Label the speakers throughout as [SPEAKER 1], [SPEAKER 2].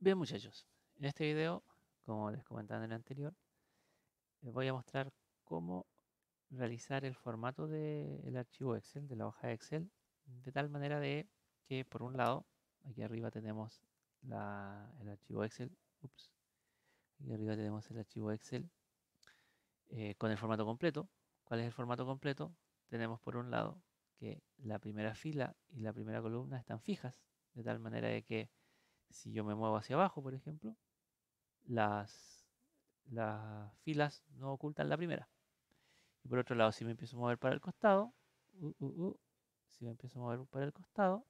[SPEAKER 1] Bien, muchachos, en este video, como les comentaba en el anterior, les voy a mostrar cómo realizar el formato del archivo Excel, de la hoja Excel, de tal manera de que por un lado, aquí arriba tenemos el archivo Excel, aquí arriba tenemos el archivo Excel con el formato completo. ¿Cuál es el formato completo? Tenemos por un lado que la primera fila y la primera columna están fijas, de tal manera de que si yo me muevo hacia abajo, por ejemplo, las filas no ocultan la primera. Y por otro lado, si me empiezo a mover para el costado, si me empiezo a mover para el costado,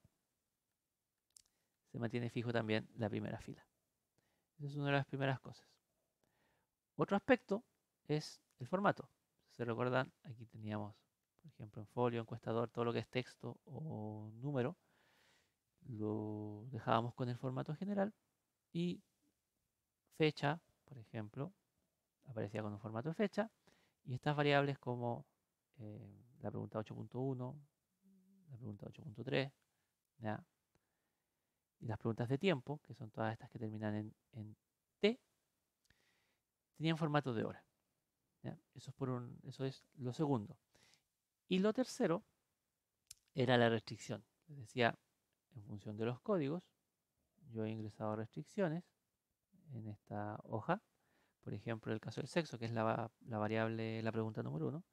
[SPEAKER 1] se mantiene fijo también la primera fila. Esa es una de las primeras cosas. Otro aspecto es el formato. Si se recuerdan, aquí teníamos, por ejemplo, en folio, encuestador, todo lo que es texto o número, lo dejábamos con el formato general y fecha, por ejemplo, aparecía con un formato de fecha. Y estas variables como la pregunta 8.1, la pregunta 8.3, ¿ya? Y las preguntas de tiempo, que son todas estas que terminan en T, tenían formato de hora. ¿Ya? Eso es lo segundo. Y lo tercero era la restricción. Les decía, en función de los códigos, yo he ingresado restricciones en esta hoja. Por ejemplo, el caso del sexo, que es la variable, la pregunta número 1.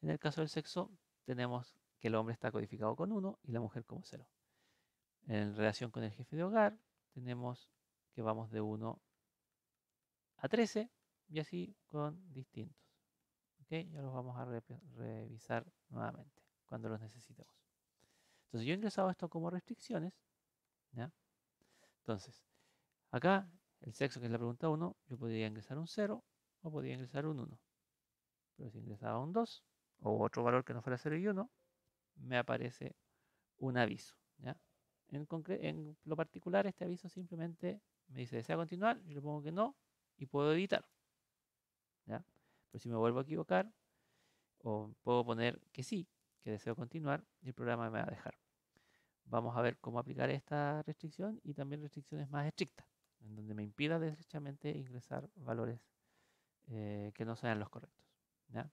[SPEAKER 1] En el caso del sexo, tenemos que el hombre está codificado con 1 y la mujer como 0. En relación con el jefe de hogar, tenemos que vamos de 1 a 13 y así con distintos. ¿Okay? Ya los vamos a revisar nuevamente cuando los necesitemos. Entonces yo he ingresado esto como restricciones. ¿Ya? Entonces, acá el sexo, que es la pregunta 1, yo podría ingresar un 0 o podría ingresar un 1. Pero si ingresaba un 2 o otro valor que no fuera 0 y 1, me aparece un aviso. ¿Ya? En lo particular, este aviso simplemente me dice, ¿desea continuar? Yo le pongo que no y puedo editar. ¿Ya? Pero si me vuelvo a equivocar, o puedo poner que sí, que deseo continuar, y el programa me va a dejar. Vamos a ver cómo aplicar esta restricción y también restricciones más estrictas, en donde me impida derechamente ingresar valores que no sean los correctos. ¿Ya?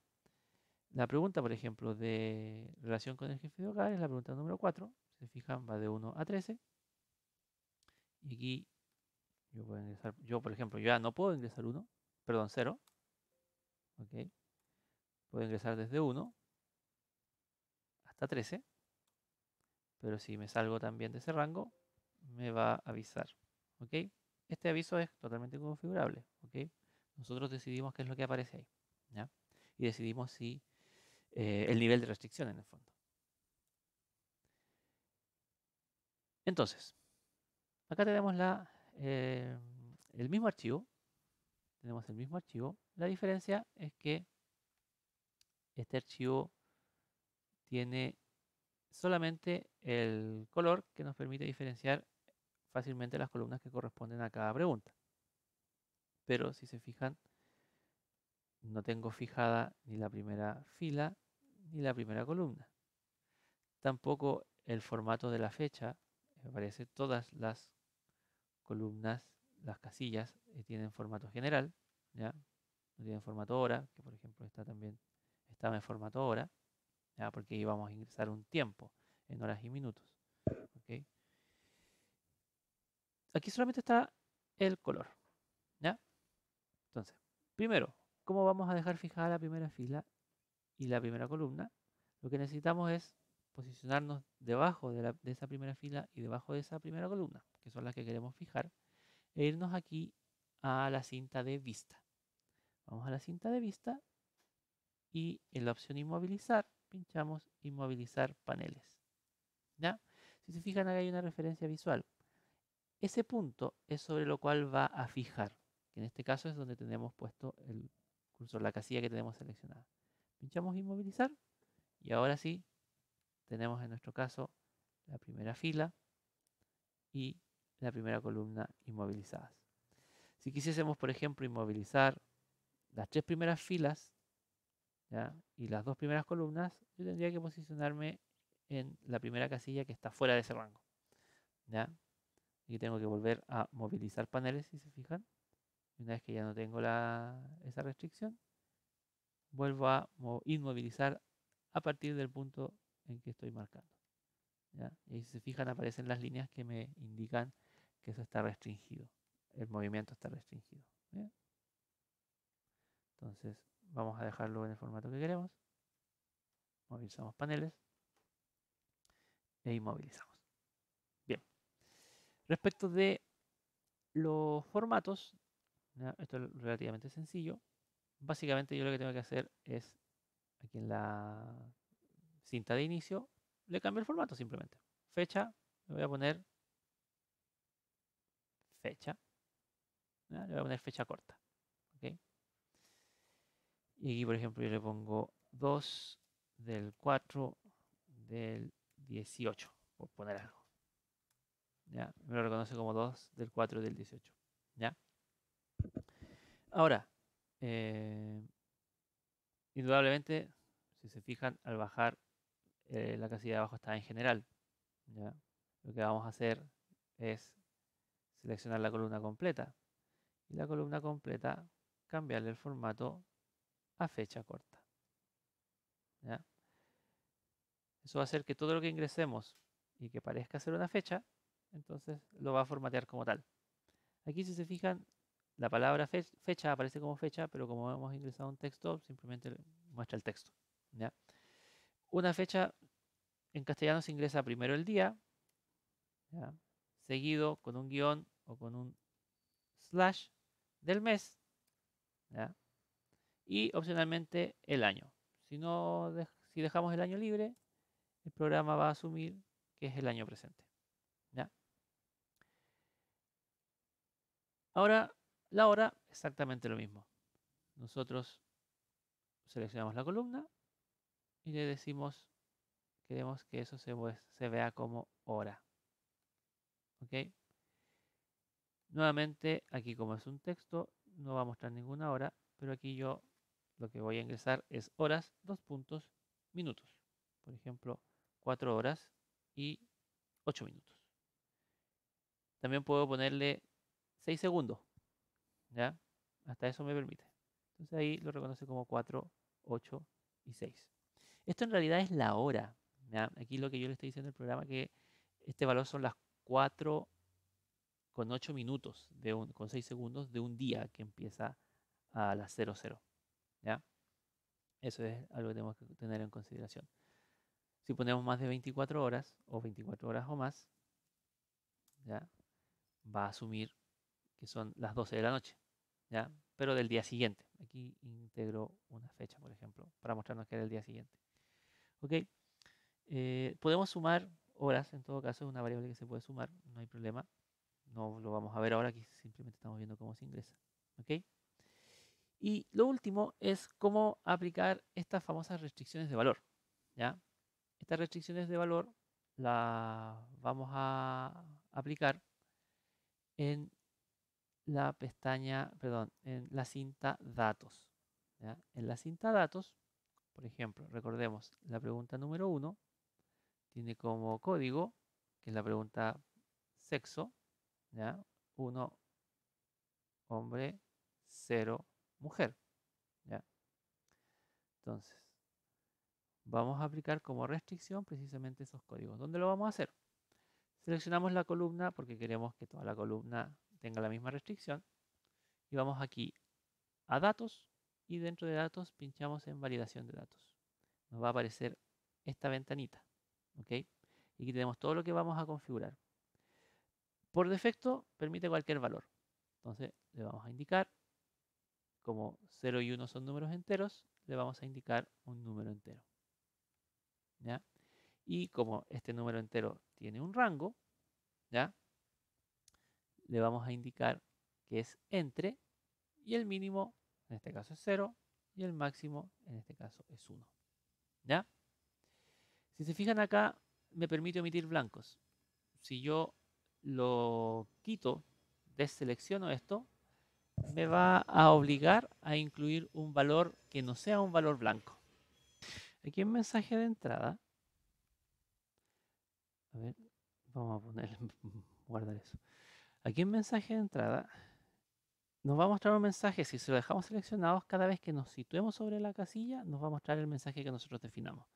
[SPEAKER 1] La pregunta, por ejemplo, de relación con el jefe de hogar es la pregunta número 4. Si se fijan, va de 1 a 13. Y aquí yo puedo ingresar, por ejemplo, ya no puedo ingresar 1, perdón, 0. ¿Ok? Puedo ingresar desde 1 hasta 13. Pero si me salgo también de ese rango, me va a avisar. ¿Ok? Este aviso es totalmente configurable. ¿Ok? Nosotros decidimos qué es lo que aparece ahí. ¿Ya? Y decidimos si el nivel de restricción en el fondo. Entonces, acá tenemos el mismo archivo. Tenemos el mismo archivo. La diferencia es que este archivo tiene solamente el color que nos permite diferenciar fácilmente las columnas que corresponden a cada pregunta. Pero si se fijan, no tengo fijada ni la primera fila ni la primera columna. Tampoco el formato de la fecha. Me parece todas las columnas, las casillas, tienen formato general. ¿Ya? No tienen formato hora, que por ejemplo esta también estaba en formato hora, ¿ya? Porque íbamos a ingresar un tiempo en horas y minutos. ¿Okay? Aquí solamente está el color. ¿Ya? Entonces, primero, ¿cómo vamos a dejar fijada la primera fila y la primera columna? Lo que necesitamos es posicionarnos debajo de esa primera fila y debajo de esa primera columna, que son las que queremos fijar, e irnos aquí a la cinta de vista. Vamos a la cinta de vista y en la opción inmovilizar, pinchamos inmovilizar paneles. ¿Ya? Si se fijan, acá hay una referencia visual. Ese punto es sobre lo cual va a fijar, que en este caso es donde tenemos puesto el cursor, la casilla que tenemos seleccionada. Pinchamos inmovilizar y ahora sí tenemos en nuestro caso la primera fila y la primera columna inmovilizadas. Si quisiésemos, por ejemplo, inmovilizar las 3 primeras filas, ¿ya? Y las 2 primeras columnas, yo tendría que posicionarme en la primera casilla que está fuera de ese rango. ¿Ya? Y tengo que volver a movilizar paneles, si se fijan. Una vez que ya no tengo esa restricción, vuelvo a inmovilizar a partir del punto en que estoy marcando. ¿Ya? Y si se fijan, aparecen las líneas que me indican que eso está restringido. El movimiento está restringido. ¿Bien? Entonces, vamos a dejarlo en el formato que queremos. Movilizamos paneles e inmovilizamos. Bien. Respecto de los formatos, ¿ya? Esto es relativamente sencillo. Básicamente yo lo que tengo que hacer es, aquí en la cinta de inicio, le cambio el formato simplemente. Fecha, le voy a poner fecha. ¿Ya? Le voy a poner fecha corta. ¿Okay? Y aquí, por ejemplo, yo le pongo 2 del 4 del 18, por poner algo. ¿Ya? Me lo reconoce como 2 del 4 del 18. ¿Ya? Ahora, indudablemente, si se fijan, al bajar la casilla de abajo está en general. ¿Ya? Lo que vamos a hacer es seleccionar la columna completa. Y la columna completa, cambiarle el formato a fecha corta. ¿Ya? Eso va a hacer que todo lo que ingresemos y que parezca ser una fecha, entonces lo va a formatear como tal. Aquí, si se fijan, la palabra fecha aparece como fecha, pero como hemos ingresado un texto, simplemente muestra el texto. ¿Ya? Una fecha en castellano se ingresa primero el día, ¿ya? Seguido con un guión o con un slash del mes, ¿ya? Y opcionalmente el año. Si dejamos el año libre, el programa va a asumir que es el año presente. ¿Ya? Ahora, la hora, exactamente lo mismo. Nosotros seleccionamos la columna y le decimos, queremos que eso se vea como hora. ¿Ok? Nuevamente, aquí como es un texto, no va a mostrar ninguna hora, pero aquí yo lo que voy a ingresar es horas, 2 puntos, minutos. Por ejemplo, 4 horas y 8 minutos. También puedo ponerle 6 segundos, ¿ya? Hasta eso me permite. Entonces ahí lo reconoce como 4, 8 y 6. Esto en realidad es la hora, ¿ya? Aquí lo que yo le estoy diciendo al programa es que este valor son las 4 con 8 minutos, con 6 segundos de un día que empieza a las 00. ¿Ya? Eso es algo que tenemos que tener en consideración. Si ponemos más de 24 horas o 24 horas o más, ¿ya? Va a asumir que son las 12 de la noche, ¿ya? Pero del día siguiente. Aquí integro una fecha, por ejemplo, para mostrarnos que era el día siguiente. ¿Ok? Podemos sumar horas, en todo caso es una variable que se puede sumar, no hay problema. No lo vamos a ver ahora, aquí simplemente estamos viendo cómo se ingresa. ¿Ok? Y lo último es cómo aplicar estas famosas restricciones de valor. ¿Ya? Estas restricciones de valor las vamos a aplicar en la pestaña, perdón, en la cinta datos. ¿Ya? En la cinta datos, por ejemplo, recordemos, la pregunta número 1 tiene como código, que es la pregunta sexo, ¿ya? 1 hombre, 0 mujer. ¿Ya? Entonces, vamos a aplicar como restricción precisamente esos códigos. ¿Dónde lo vamos a hacer? Seleccionamos la columna porque queremos que toda la columna tenga la misma restricción. Y vamos aquí a datos y dentro de datos pinchamos en validación de datos. Nos va a aparecer esta ventanita. ¿Ok? Y aquí tenemos todo lo que vamos a configurar. Por defecto permite cualquier valor. Entonces le vamos a indicar, como 0 y 1 son números enteros, le vamos a indicar un número entero. ¿Ya? Y como este número entero tiene un rango, ¿ya? Le vamos a indicar que es entre, y el mínimo en este caso es 0 y el máximo en este caso es 1. ¿Ya? Si se fijan acá, me permite omitir blancos. Si yo lo quito, deselecciono esto, me va a obligar a incluir un valor que no sea un valor blanco. Aquí en mensaje de entrada, a ver, vamos a ponerle guardar eso. Aquí en mensaje de entrada nos va a mostrar un mensaje, si se lo dejamos seleccionados, cada vez que nos situemos sobre la casilla, nos va a mostrar el mensaje que nosotros definamos.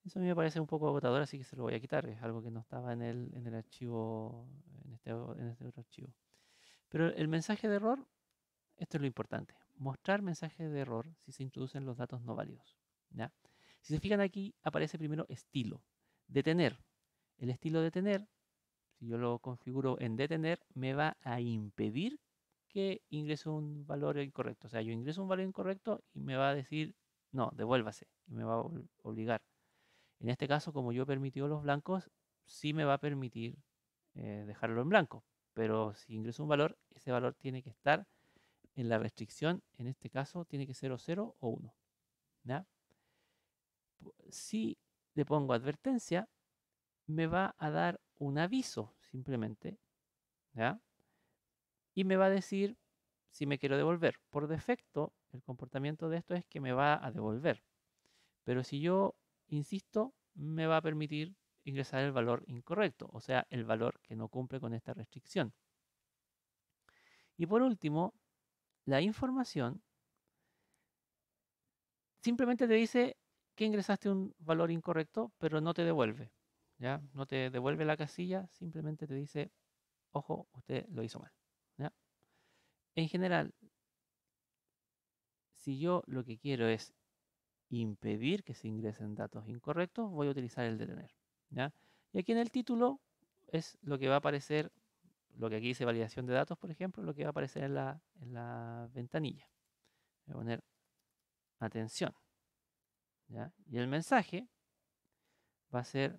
[SPEAKER 1] Eso a mí me parece un poco agotador, así que se lo voy a quitar. Es algo que no estaba en el archivo, en este otro archivo. Pero el mensaje de error, esto es lo importante. Mostrar mensaje de error si se introducen los datos no válidos. ¿Ya? Si se fijan aquí, aparece primero estilo. Detener. El estilo detener, si yo lo configuro en detener, me va a impedir que ingrese un valor incorrecto. O sea, yo ingreso un valor incorrecto y me va a decir, no, devuélvase. Y me va a obligar. En este caso, como yo he permitido los blancos, sí me va a permitir dejarlo en blanco. Pero si ingreso un valor, ese valor tiene que estar en la restricción. En este caso, tiene que ser o 0 o 1. ¿Ya? Si le pongo advertencia, me va a dar un aviso simplemente. ¿Ya? Y me va a decir si me quiero devolver. Por defecto, el comportamiento de esto es que me va a devolver. Pero si yo insisto, me va a permitir ingresar el valor incorrecto, o sea, el valor que no cumple con esta restricción. Y por último, la información simplemente te dice que ingresaste un valor incorrecto, pero no te devuelve. ¿Ya? No te devuelve la casilla, simplemente te dice, ojo, usted lo hizo mal. ¿Ya? En general, si yo lo que quiero es impedir que se ingresen datos incorrectos, voy a utilizar el detener. ¿Ya? Y aquí en el título es lo que va a aparecer, lo que aquí dice validación de datos, por ejemplo, lo que va a aparecer en la ventanilla. Voy a poner atención. ¿Ya? Y el mensaje va a ser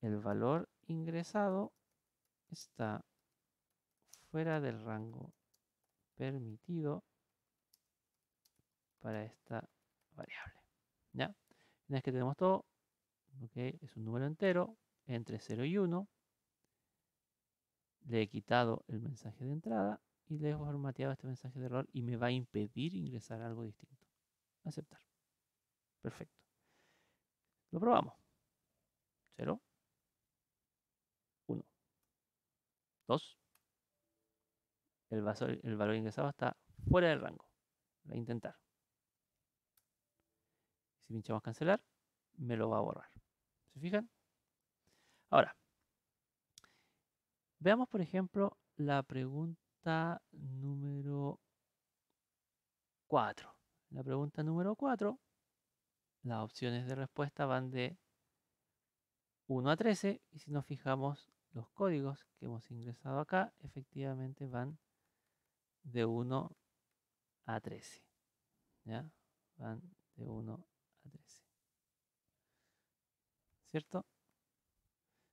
[SPEAKER 1] el valor ingresado está fuera del rango permitido para esta variable. ¿Ya? Una vez que tenemos todo, okay, es un número entero entre 0 y 1. Le he quitado el mensaje de entrada y le he formateado este mensaje de error y me va a impedir ingresar algo distinto. Aceptar. Perfecto. Lo probamos. 0, 1, 2. El valor ingresado está fuera del rango. Voy a intentar. Si pinchamos cancelar, me lo va a borrar. ¿Se fijan? Ahora, veamos por ejemplo la pregunta número 4. La pregunta número 4, las opciones de respuesta van de 1 a 13 y si nos fijamos los códigos que hemos ingresado acá, efectivamente van de 1 a 13. ¿Ya? Van de 1 a 13. ¿Cierto?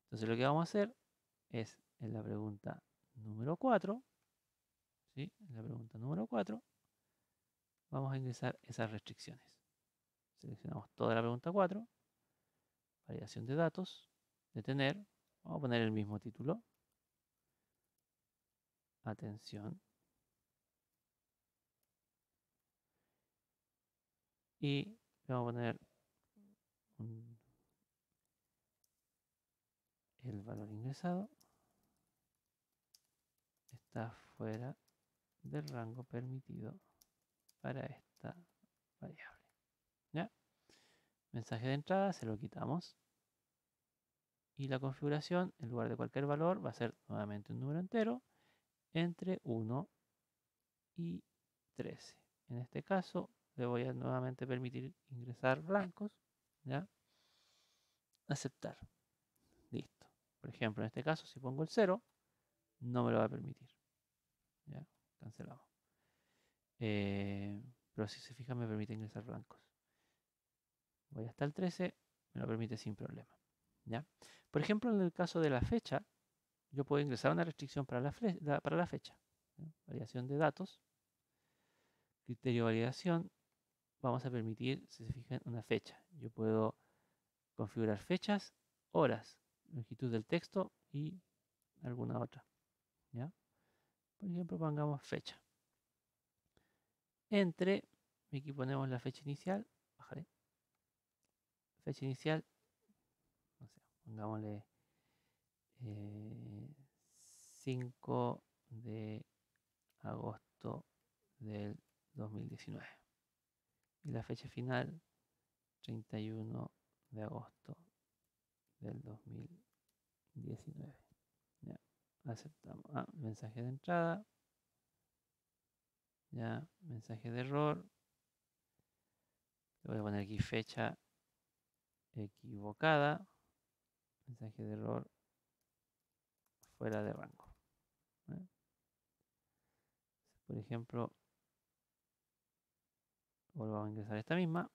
[SPEAKER 1] Entonces lo que vamos a hacer es en la pregunta número 4, ¿sí? En la pregunta número 4 vamos a ingresar esas restricciones. Seleccionamos toda la pregunta 4, validación de datos, detener, vamos a poner el mismo título, atención, y vamos a poner el valor ingresado está fuera del rango permitido para esta variable. ¿Ya? Mensaje de entrada se lo quitamos. Y la configuración, en lugar de cualquier valor, va a ser nuevamente un número entero entre 1 y 13. En este caso, le voy a nuevamente permitir ingresar blancos. ¿Ya? Aceptar. Listo. Por ejemplo, en este caso, si pongo el 0, no me lo va a permitir. ¿Ya? Cancelamos. Pero si se fija, me permite ingresar blancos. Voy hasta el 13, me lo permite sin problema. ¿Ya? Por ejemplo, en el caso de la fecha, yo puedo ingresar una restricción para la fecha. ¿Ya? Variación de datos. Criterio de validación. Vamos a permitir, si se fijan, una fecha. Yo puedo configurar fechas, horas, longitud del texto y alguna otra. ¿Ya? Por ejemplo, pongamos fecha. Entre, aquí ponemos la fecha inicial, bajaré. Fecha inicial, no sé, pongámosle 5 de agosto del 2019. Y la fecha final, 31 de agosto del 2019. Ya, aceptamos. Mensaje de entrada. Ya, mensaje de error. Le voy a poner aquí fecha equivocada. Mensaje de error fuera de rango. Por ejemplo, vuelvo a ingresar esta misma.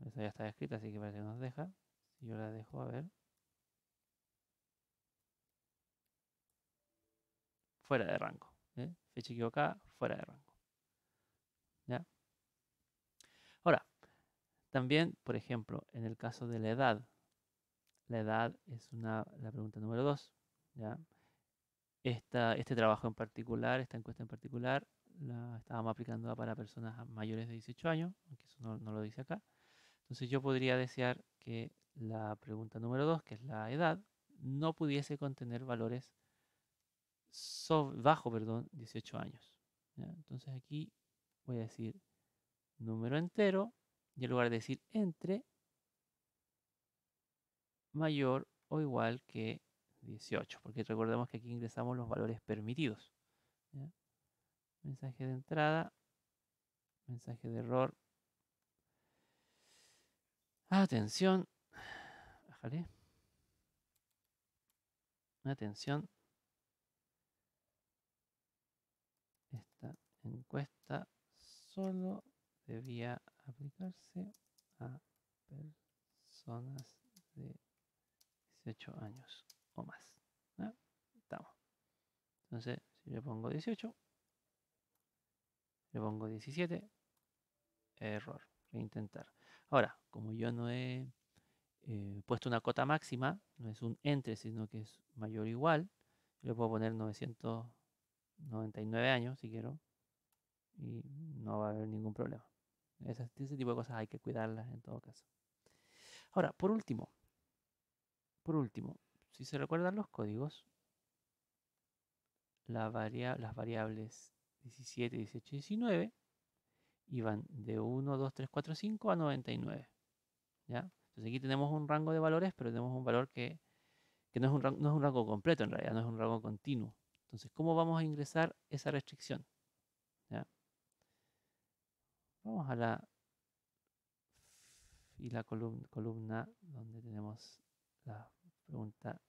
[SPEAKER 1] Esa ya está escrita, así que parece que nos deja. Si yo la dejo, a ver. Fuera de rango. Fecha equivocada, fuera de rango. ¿Ya? Ahora, también, por ejemplo, en el caso de la edad es la pregunta número 2. ¿Ya? Este trabajo en particular, esta encuesta en particular, la estábamos aplicando para personas mayores de 18 años, aunque eso no lo dice acá. Entonces yo podría desear que la pregunta número 2, que es la edad, no pudiese contener valores bajo 18 años. ¿Ya? Entonces aquí voy a decir número entero y en lugar de decir entre, mayor o igual que 18, porque recordemos que aquí ingresamos los valores permitidos. ¿Ya? Mensaje de entrada, mensaje de error. Atención, bájale. Atención. Esta encuesta solo debía aplicarse a personas de 18 años o más. ¿Ya? Estamos. Entonces, si le pongo 18, le pongo 17, error, reintentar. Ahora, como yo no he puesto una cota máxima, no es un entre, sino que es mayor o igual, le puedo poner 999 años si quiero y no va a haber ningún problema. Ese tipo de cosas hay que cuidarlas en todo caso. Ahora, por último, si se recuerdan los códigos, las variables 17, 18 y 19 iban de 1, 2, 3, 4, 5 a 99. ¿Ya? Entonces aquí tenemos un rango de valores, pero tenemos un valor que no es un rango completo en realidad, no es un rango continuo. Entonces, ¿cómo vamos a ingresar esa restricción? ¿Ya? Vamos a la fila columna donde tenemos la pregunta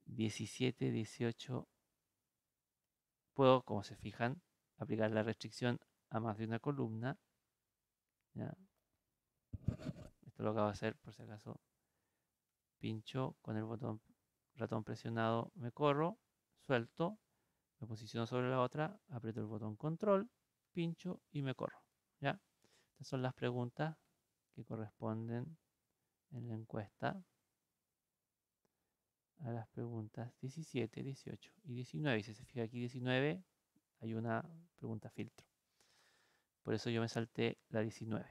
[SPEAKER 1] 17, 18. Puedo, como se fijan, aplicar la restricción a más de una columna. ¿Ya? Esto lo acabo de hacer por si acaso. Pincho con el botón ratón presionado, me corro, suelto, me posiciono sobre la otra, aprieto el botón control, pincho y me corro. ¿Ya? Estas son las preguntas que corresponden en la encuesta a las preguntas 17, 18 y 19. Y si se fija aquí 19, hay una pregunta filtro. Por eso yo me salté la 19.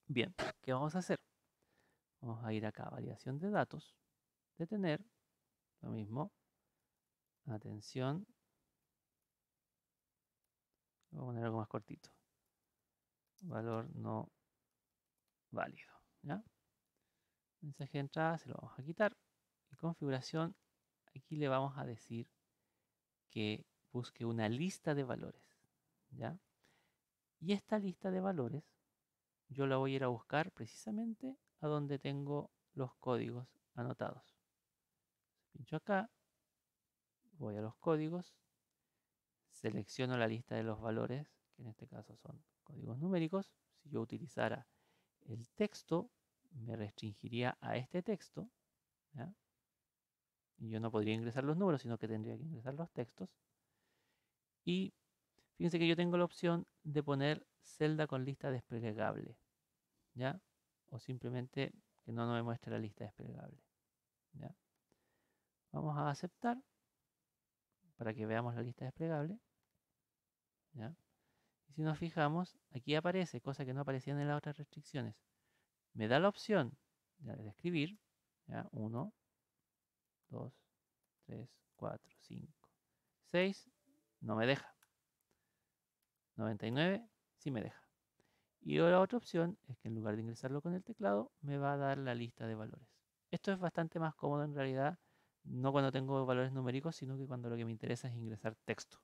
[SPEAKER 1] Bien, ¿qué vamos a hacer? Vamos a ir acá a variación de datos, detener, lo mismo, atención, voy a poner algo más cortito, valor no válido, ¿ya? Mensaje de entrada se lo vamos a quitar y configuración, aquí le vamos a decir que busque una lista de valores, ¿ya? Y esta lista de valores yo la voy a ir a buscar precisamente a donde tengo los códigos anotados. Pincho acá, voy a los códigos, selecciono la lista de los valores, que en este caso son códigos numéricos. Si yo utilizara el texto, me restringiría a este texto, ¿ya? Y yo no podría ingresar los números, sino que tendría que ingresar los textos. Y fíjense que yo tengo la opción de poner celda con lista desplegable, ¿ya? O simplemente que no me muestre la lista desplegable, ¿ya? Vamos a aceptar para que veamos la lista desplegable, ¿ya? Y si nos fijamos, aquí aparece, cosa que no aparecían en las otras restricciones. Me da la opción de escribir, ¿ya? 1, 2, 3, 4, 5, 6. No me deja. 99 sí me deja. Y la otra opción es que en lugar de ingresarlo con el teclado, me va a dar la lista de valores. Esto es bastante más cómodo en realidad, no cuando tengo valores numéricos, sino que cuando lo que me interesa es ingresar texto.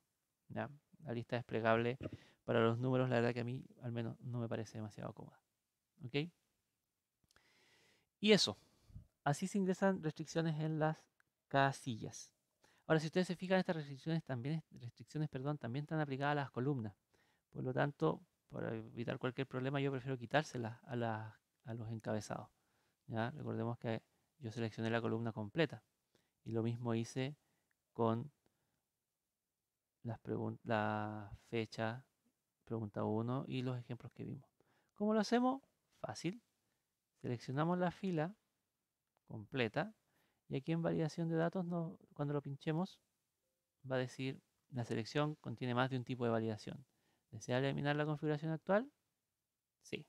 [SPEAKER 1] ¿Ya? La lista desplegable para los números, la verdad que a mí al menos no me parece demasiado cómoda. ¿Ok? Y eso, así se ingresan restricciones en las casillas. Ahora, si ustedes se fijan, estas restricciones, también están aplicadas a las columnas. Por lo tanto, para evitar cualquier problema, yo prefiero quitárselas a los encabezados. ¿Ya? Recordemos que yo seleccioné la columna completa. Y lo mismo hice con la fecha, pregunta 1 y los ejemplos que vimos. ¿Cómo lo hacemos? Fácil. Seleccionamos la fila completa y aquí en validación de datos, cuando lo pinchemos, va a decir la selección contiene más de un tipo de validación. ¿Desea eliminar la configuración actual? Sí.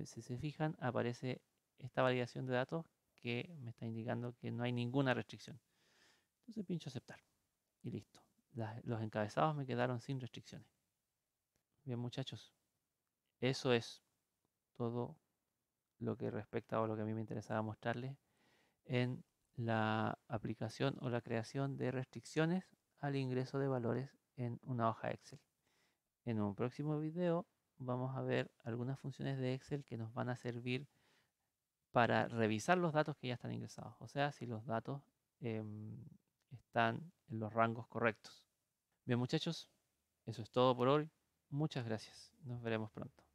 [SPEAKER 1] Si se fijan, aparece esta validación de datos que me está indicando que no hay ninguna restricción. Entonces pincho aceptar y listo. Los encabezados me quedaron sin restricciones. Bien, muchachos, eso es todo lo que respecta o lo que a mí me interesaba mostrarles en la aplicación o la creación de restricciones al ingreso de valores en una hoja Excel. En un próximo video vamos a ver algunas funciones de Excel que nos van a servir para revisar los datos que ya están ingresados, o sea, si los datos están en los rangos correctos. Bien, muchachos, eso es todo por hoy. Muchas gracias. Nos veremos pronto.